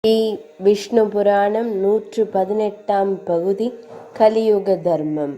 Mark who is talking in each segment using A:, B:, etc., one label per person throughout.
A: ஸ்ரீ விஷ்ணு புராணம் 118ஆம் பகுதி. கலியுக தர்மம்.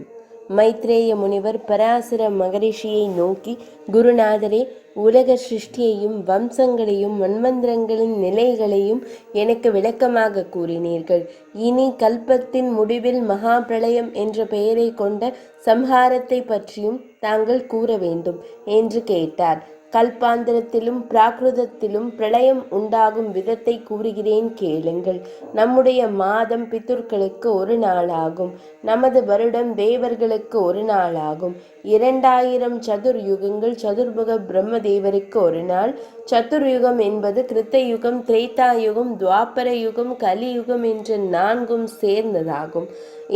A: மைத்ரேய முனிவர் பராசர மகரிஷியை நோக்கி, குருநாதரே, உலக சிருஷ்டியையும் வம்சங்களையும் மன்வந்திரங்களின் நிலைகளையும் எனக்கு விளக்கமாக கூறினீர்கள். இனி கல்பத்தின் முடிவில் மகா பிரளயம் என்ற பெயரை கொண்ட சம்ஹாரத்தை பற்றியும் தாங்கள் கூற வேண்டும் என்று கேட்டார். கல்பாந்திரத்திலும் பிராகிருதத்திலும் பிரளயம் உண்டாகும் விதத்தை கூறுகிறேன் கேளுங்கள். நம்முடைய மாதம் பித்துர்களுக்கு ஒரு நாளாகும். நமது வருடம் தேவர்களுக்கு ஒரு நாளாகும். 2000 சதுர்யுகங்கள் சதுர்முக பிரம்மதேவருக்கு ஒரு நாள். சதுர்யுகம் என்பது கிருத்தயுகம், திரேதாயுகம், துவாபர யுகம், கலியுகம் என்ற 4ம் சேர்ந்ததாகும்.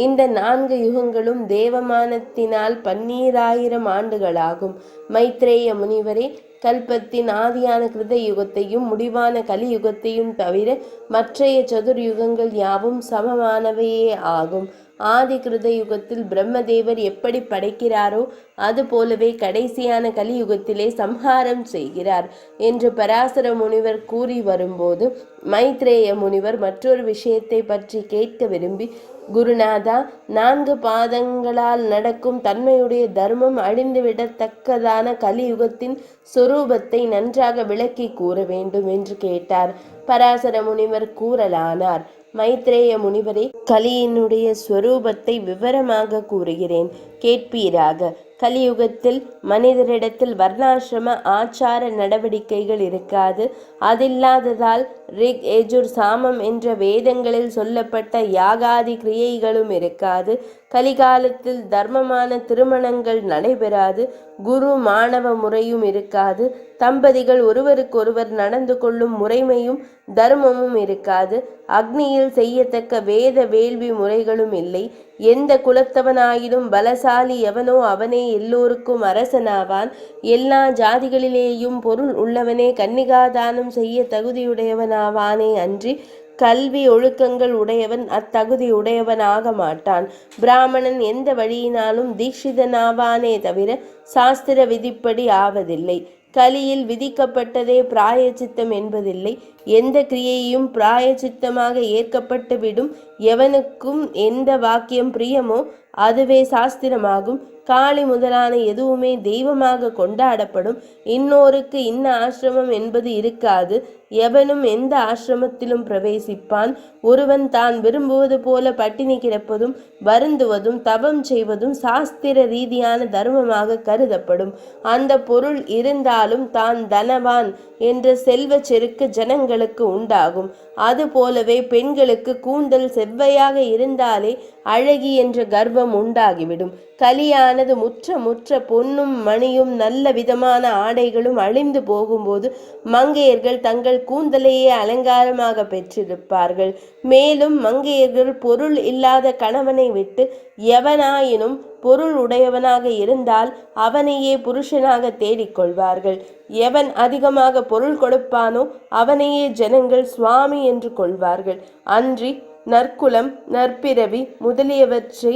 A: இந்த 4 யுகங்களும் தேவமானத்தினால் 12000 ஆண்டுகளாகும். மைத்ரேய முனிவரே, கல்பத்தின் ஆதியான கிருத யுகத்தையும் முடிவான கலியுகத்தையும் தவிர மற்றைய சதுர்யுகங்கள் யாவும் சமமானவையே ஆகும். ஆதி கிருத யுகத்தில் பிரம்மதேவர் எப்படி படைக்கிறாரோ அதுபோலவே கடைசியான கலியுகத்திலே சம்ஹாரம் செய்கிறார் என்று பராசர முனிவர் கூறி வரும்போது, மைத்ரேய முனிவர் மற்றொரு விஷயத்தை பற்றி கேட்க விரும்பி, குருநாதா, 4 பாதங்களால் நடக்கும் தன்மையுடைய தர்மம் அழிந்துவிடத்தக்கதான கலியுகத்தின் சொரூபத்தை நன்றாக விளக்கி கூற வேண்டும் என்று கேட்டார். பராசர முனிவர் கூறலானார். மைத்ரேய முனிவரே, கலியினுடைய ஸ்வரூபத்தை விவரமாக கூறுகிறேன், கேட்பீராக. கலியுகத்தில் மனிதரிடத்தில் வர்ணாசிரம ஆச்சார நடவடிக்கைகள் இருக்காது. அதில்லாததால் ரிக், யஜுர், சாமம் என்ற வேதங்களில் சொல்லப்பட்ட யாகாதி கிரியைகளும் இருக்காது. கலிகாலத்தில் தர்மமான திருமணங்கள் நடைபெறாது. குரு மாணவ முறையும் இருக்காது. தம்பதிகள் ஒருவருக்கொருவர் நடந்து கொள்ளும் முறைமையும் தர்மமும் இருக்காது. அக்னியில் செய்யத்தக்க வேத வேள்வி முறைகளும் இல்லை. எந்த குலத்தவனாயினும் பலசாலி எவனோ அவனே எல்லோருக்கும் அரசனாவான். எல்லா ஜாதிகளிலேயும் பொருள் உள்ளவனே கன்னிகாதானம் செய்ய தகுதியுடையவனாவானே அன்றி கல்வி ஒழுக்கங்கள் உடையவன் அத்தகுதி உடையவன் ஆக மாட்டான். பிராமணன் எந்த வழியினாலும் தீட்சிதனாவானே தவிர சாஸ்திர விதிப்படி ஆவதில்லை. கலியில் விதிக்கப்பட்டதே பிராயச்சித்தம் என்பதில்லை. எந்த கிரியையும் பிராயச்சித்தமாக ஏற்கப்பட்டு விடும். எவனுக்கும் எந்த வாக்கியம் பிரியமோ அதுவே சாஸ்திரமாகும். காளி முதலான எதுவுமே தெய்வமாக கொண்டாடப்படும். இன்னோருக்கு இன்ன ஆசிரமம் என்பது இருக்காது. எவனும் எந்த ஆசிரமத்திலும் பிரவேசிப்பான். ஒருவன் தான் விரும்புவது போல பட்டினி கிடப்பதும் வருந்துவதும் தவம் செய்வதும் சாஸ்திர ரீதியான தர்மமாக கருதப்படும். அந்த பொருள் இருந்தாலும் தான் தனவான் என்ற செல்வ செருக்கு ஜனங்களுக்கு உண்டாகும். அதுபோலவே பெண்களுக்கு கூந்தல் செவ்வையாக இருந்தாலே அழகி என்ற கர்வம் உண்டாகிவிடும். கலியானது முற்ற பொன்னும் மணியும் நல்ல விதமான ஆடைகளும் அழிந்து போகும்போது மங்கையர்கள் தங்கள் கூந்தலையே அலங்காரமாக பெற்றிருப்பார்கள். மேலும் மங்கையர்கள் பொருள் இல்லாத கணவனை விட்டு எவனாயினும் பொருள் உடையவனாக இருந்தால் அவனையே புருஷனாக தேடிக்கொள்வார்கள். எவன் அதிகமாக பொருள் கொடுப்பானோ அவனையே ஜனங்கள் சுவாமி என்று கொள்வார்கள். அன்றி நற்குலம், நற்பிறவி முதலியவற்றை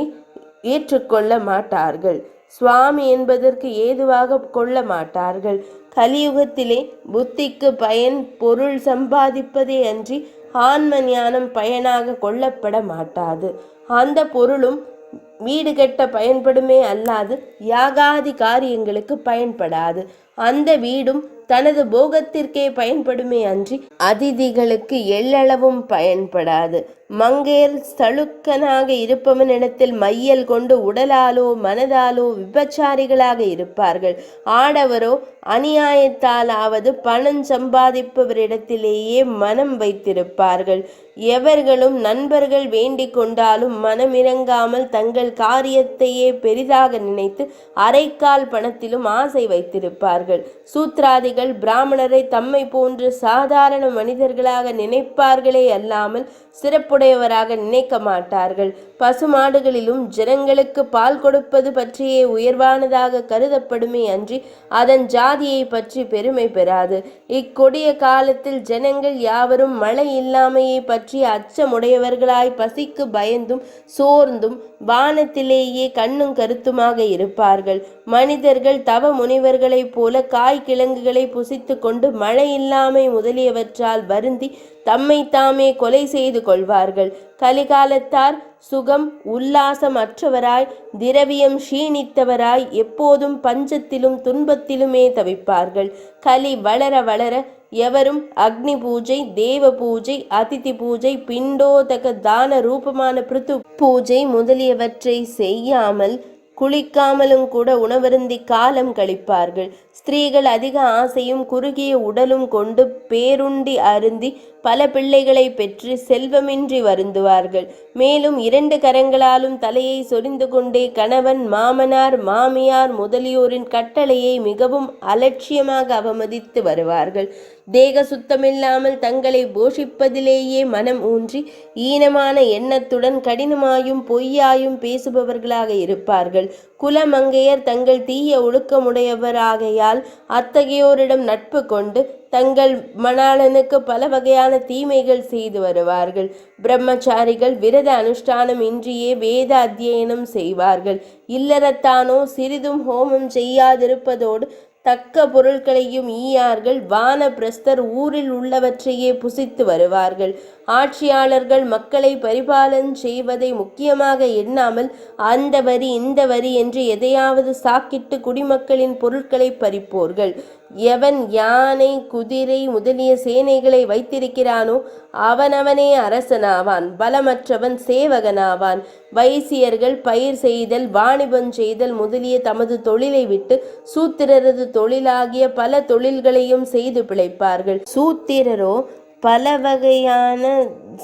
A: ஏற்றுக்கொள்ள மாட்டார்கள். சுவாமி என்பதற்கு ஏதுவாக கொள்ள மாட்டார்கள். கலியுகத்திலே புத்திக்கு பயன் பொருள் சம்பாதிப்பதே அன்றி ஆன்ம ஞானம் பயனாக கொள்ளப்பட மாட்டாது. அந்த பொருளும் வீடு கட்ட பயன்படுமே அல்லாது யாகாதி காரியங்களுக்கு பயன்படாது. அந்த வீடும் தனது போகத்திற்கே பயன்படுமே அன்றி அதிதிகளுக்கு எள்ளளவும் பயன்படாது. மங்கையர் சளுக்கனாக இருப்பவனிடத்தில் மையல் கொண்டு உடலாலோ மனதாலோ விபச்சாரிகளாக இருப்பார்கள். ஆடவரோ அநியாயத்தாலாவது பணம் சம்பாதிப்பவரிடத்திலேயே மனம் வைத்திருப்பார்கள். எவர்களும் நண்பர்கள் வேண்டிக் கொண்டாலும் மனமிறங்காமல் தங்கள் காரியத்தையே பெரிதாக நினைத்து அரைக்கால் பணத்திலும் ஆசை வைத்திருப்பார்கள். சூத்ராதிகள் பிராமணரை தம்மை போன்று சாதாரண மனிதர்களாக நினைப்பார்களே அல்லாமல் சிறப்புடையவராக நினைக்க மாட்டார்கள். பசுமாடுகளிலும் ஜனங்களுக்கு பால் கொடுப்பது பற்றியே உயர்வானதாக கருதப்படுமே அன்றி அதன் ஜாதியை பற்றி பெருமை பெறாது. இக்கொடிய காலத்தில் ஜனங்கள் யாவரும் மழை இல்லாமையை பற்றி அச்சமுடையவர்களாய் பசிக்கு பயந்தும் சோர்ந்தும் வானத்திலேயே கண்ணும் கருத்துமாக இருப்பார்கள். மனிதர்கள் தவ முனிவர்களைப் போல காய் கிழங்குகளை புசித்து கொண்டு மழையில்லாமை முதலியவற்றால் வருந்தி தம்மை தாமே கொலை செய்து கொள்வார்கள். கலிகாலத்தார் சுகம் உல்லாசம் அற்றவராய் திரவியம் க்ஷீணித்தவராய் எப்போதும் பஞ்சத்திலும் துன்பத்திலுமே தவிப்பார்கள். கலி வளர வளர எவரும் அக்னி பூஜை, தேவ பூஜை, அதிதி பூஜை, பிண்டோதக தான ரூபமான பிருத்து பூஜை முதலியவற்றை செய்யாமல் குளிக்காமலும் கூட உணவருந்தி காலம் கழிப்பார்கள். ஸ்திரீகள் அதிக ஆசையும் குறுகிய உடலும் கொண்டு பேருண்டி அருந்தி பல பிள்ளைகளை பெற்று செல்வமின்றி வருந்துவார்கள். மேலும் 2 கரங்களாலும் தலையை சொரிந்து கொண்டே கணவன், மாமனார், மாமியார் முதலியோரின் கட்டளையை மிகவும் அலட்சியமாக அவமதித்து வருவார்கள். தேக சுத்தமில்லாமல் தங்களை போஷிப்பதிலேயே மனம் ஊன்றி ஈனமான எண்ணத்துடன் கடினமாயும் பொய்யாயும் பேசுபவர்களாக இருப்பார்கள். குலமங்கையர் தங்கள் தீய ஒழுக்கமுடையவராகையால் அத்தகையோரிடம் நட்பு கொண்டு தங்கள் மணாளனுக்கு பல வகையான தீமைகள் செய்து வருவார்கள். பிரம்மச்சாரிகள் விரத அனுஷ்டானம் இன்றியே வேத அத்தியனம் செய்வார்கள். இல்லறத்தானோ சிறிதும் ஹோமம் செய்யாதிருப்பதோடு தக்க பொருட்களையும் ஈயார்கள். வானப்பிரஸ்தர் ஊரில் உள்ளவற்றையே புசித்து வருவார்கள். ஆட்சியாளர்கள் மக்களை பரிபாலன் செய்வதை முக்கியமாக எண்ணாமல் அந்த வரி இந்த வரி என்று எதையாவது சாக்கிட்டு குடிமக்களின் பொருட்களை பறிப்போர்கள். எவன் யானை, குதிரை முதலிய சேனைகளை வைத்திருக்கிறானோ அவனவனே அரசனாவான், பலமற்றவன் சேவகனாவான். வைசியர்கள் பயிர் செய்தல், வாணிபம் செய்தல் முதலிய தமது தொழிலை விட்டு சூத்திரரது தொழிலாகிய பல தொழில்களையும் செய்து பிழைப்பார்கள். சூத்திரரோ பல வகையான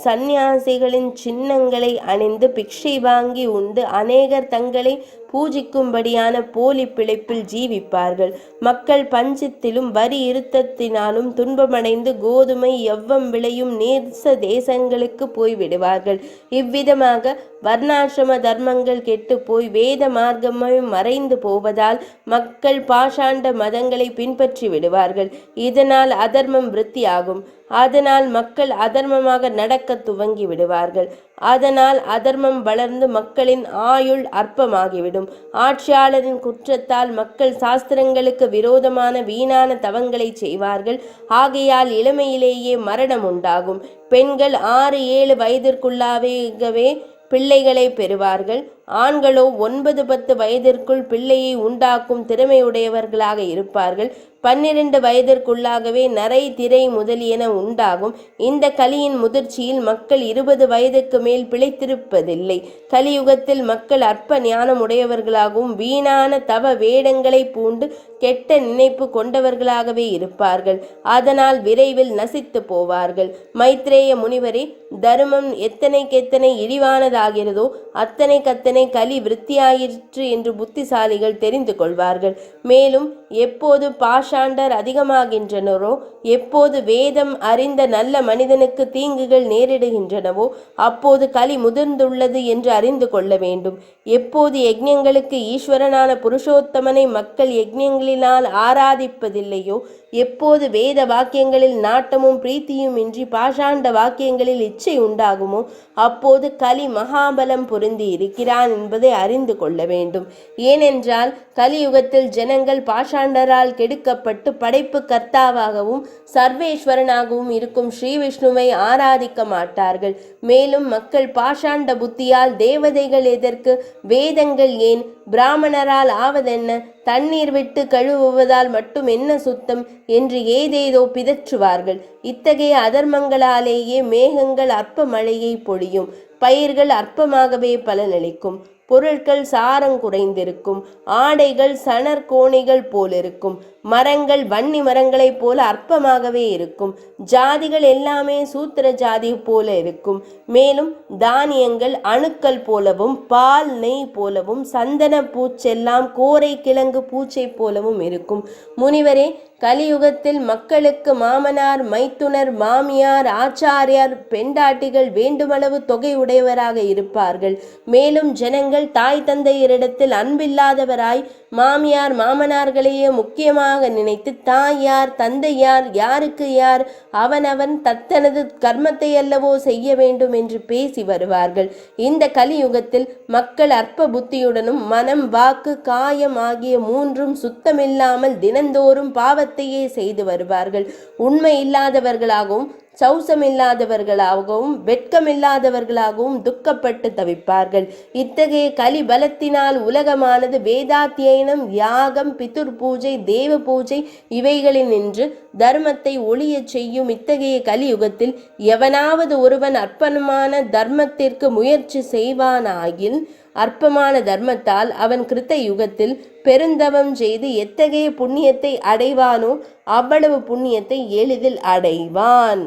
A: சந்நியாசிகளின் சின்னங்களை அணிந்து பிக்ஷை வாங்கி உண்டு அநேகர் தங்களை பூஜிக்கும்படியான போலி பிழைப்பில் ஜீவிப்பார்கள். மக்கள் பஞ்சத்திலும் வரி இருத்தத்தினாலும் துன்பமடைந்து கோதுமை எவ்வம் விளையும் நேச தேசங்களுக்கு போய்விடுவார்கள். இவ்விதமாக வர்ணாசிரம தர்மங்கள் கெட்டு போய் வேத மார்க்கமே மறைந்து போவதால் மக்கள் பாஷாண்ட மதங்களை பின்பற்றி விடுவார்கள். இதனால் அதர்மம் விருத்தியாகும். அதனால் மக்கள் அதர்மமாக நடக்க துவங்கி விடுவார்கள். அதனால் அதர்மம் வளர்ந்து மக்களின் ஆயுள் அற்பமாகிவிடும். ஆட்சியாளரின் குற்றத்தால் மக்கள் சாஸ்திரங்களுக்கு விரோதமான வீணான தவங்களை செய்வார்கள். ஆகையால் இளமையிலேயே மரணம் உண்டாகும். பெண்கள் 6-7 வயதிற்குள்ளாகவே பிள்ளைகளை பெறுவார்கள். ஆண்களோ 9-10 வயதிற்குள் பிள்ளையை உண்டாக்கும் திறமையுடையவர்களாக இருப்பார்கள். 12 வயதிற்குள்ளாகவே நரை, திரை முதலியன உண்டாகும். இந்த கலியின் முதிர்ச்சியில் மக்கள் 20 வயதுக்கு மேல் பிழைத்திருப்பதில்லை. கலியுகத்தில் மக்கள் அற்ப ஞானம் உடையவர்களாகவும் வீணான தவ வேடங்களை பூண்டு கெட்ட நினைப்பு கொண்டவர்களாகவே இருப்பார்கள். அதனால் விரைவில் நசித்து போவார்கள். மைத்ரேய முனிவரே, தர்மம் எத்தனைக்கெத்தனை இழிவானதாகிறதோ அத்தனைக்கத்தனை கலி விருத்தியாயிற்று என்று புத்திசாலிகள் தெரிந்து கொள்வார்கள். மேலும் எப்போது பாஷாண்டர் அதிகமாகின்றனரோ, எப்போது வேதம் அறிந்த நல்ல மனிதனுக்கு தீங்குகள் நேரிடுகின்றனவோ அப்போது கலி முதிர்ந்துள்ளது என்று அறிந்து கொள்ள வேண்டும். எப்போது யஜ்ஞங்களுக்கு ஈஸ்வரனான புருஷோத்தமனை மக்கள் யஜ்ஞங்களினால் ஆராதிப்பதில்லையோ, எப்போது வேத வாக்கியங்களில் நாட்டமும் பிரீத்தியும் இன்றி பாஷாண்ட வாக்கியங்களில் இச்சை உண்டாகுமோ அப்போது கலி மகாபலம் பொருந்தி இருக்கிறான் என்பதை அறிந்து கொள்ள வேண்டும். ஏனென்றால் கலியுகத்தில் ஜனங்கள் பாஷாண்டரால் கெடுக்கப்பட்டு படைப்பு கர்த்தாவாகவும் சர்வேஸ்வரனாகவும் இருக்கும் ஸ்ரீ விஷ்ணுவை ஆராதிக்க மாட்டார்கள். மேலும் மக்கள் பாஷாண்ட புத்தியால் தேவதைகள் எதற்கு, வேதங்கள் ஏன், பிராமணரால் ஆவதென்ன, தண்ணீர் விட்டு கழுவுவதால் மட்டும் என்ன சுத்தம் என்று ஏதேதோ பிதற்றுவார்கள். இத்தகைய அதர்மங்களாலேயே மேகங்கள் அற்ப மழையை பொழியும், பயிர்கள் அற்பமாகவே பலனளிக்கும், பொருட்கள் சாரம் குறைந்திருக்கும், ஆடைகள் சணற்கோணிகள் போலிருக்கும், மரங்கள் வன்னி மரங்களைப் போல அற்பமாகவே இருக்கும், ஜாதிகள் எல்லாமே சூத்திர ஜாதி போல இருக்கும். மேலும் தானியங்கள் அணுக்கள் போலவும் பால் நெய் போலவும் சந்தன பூச்செல்லாம் கோரை கிழங்கு பூச்சை போலவும் இருக்கும். முனிவரே, கலியுகத்தில் மக்களுக்கு மாமனார், மைத்துனர், மாமியார், ஆச்சாரியார், பெண்டாட்டிகள் வேண்டுமளவு தொகை உடையவராக இருப்பார்கள். மேலும் ஜனங்கள் தாய் தந்தையரிடத்தில் அன்பில்லாதவராய் மாமியார் மாமனார்களையே முக்கியமாக நினைத்து தாய் யார் தந்தை யார் யாருக்கு யார் அவனவன் தத்தனது கர்மத்தை அல்லவோ செய்ய வேண்டும் என்று பேசி வருவார்கள். இந்த கலியுகத்தில் மக்கள் அற்ப புத்தியுடனும் மனம் வாக்கு காயம் ஆகிய மூன்றும் சுத்தமில்லாமல் தினந்தோறும் பாவத்தையே செய்து வருவார்கள். உண்மை இல்லாதவர்களாகவும் சௌசமில்லாதவர்களாகவும் வெட்கமில்லாதவர்களாகவும் துக்கப்பட்டு தவிப்பார்கள். இத்தகைய கலி பலத்தினால் உலகமானது வேதாத்தியனம் யாகம் பிதுர் பூஜை தேவ பூஜை இவைகளில் நின்று தர்மத்தை ஒளியச் செய்யும். இத்தகைய கலியுகத்தில் எவனாவது ஒருவன் அற்பமான தர்மத்திற்கு முயற்சி செய்வானாகில் அற்பமான தர்மத்தால் அவன் கிருத்த யுகத்தில் பெருந்தவம் செய்து எத்தகைய புண்ணியத்தை அடைவானோ அவ்வளவு புண்ணியத்தை எளிதில் அடைவான்.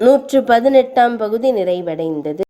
A: 118ஆம் பகுதி நிறைவடைந்தது.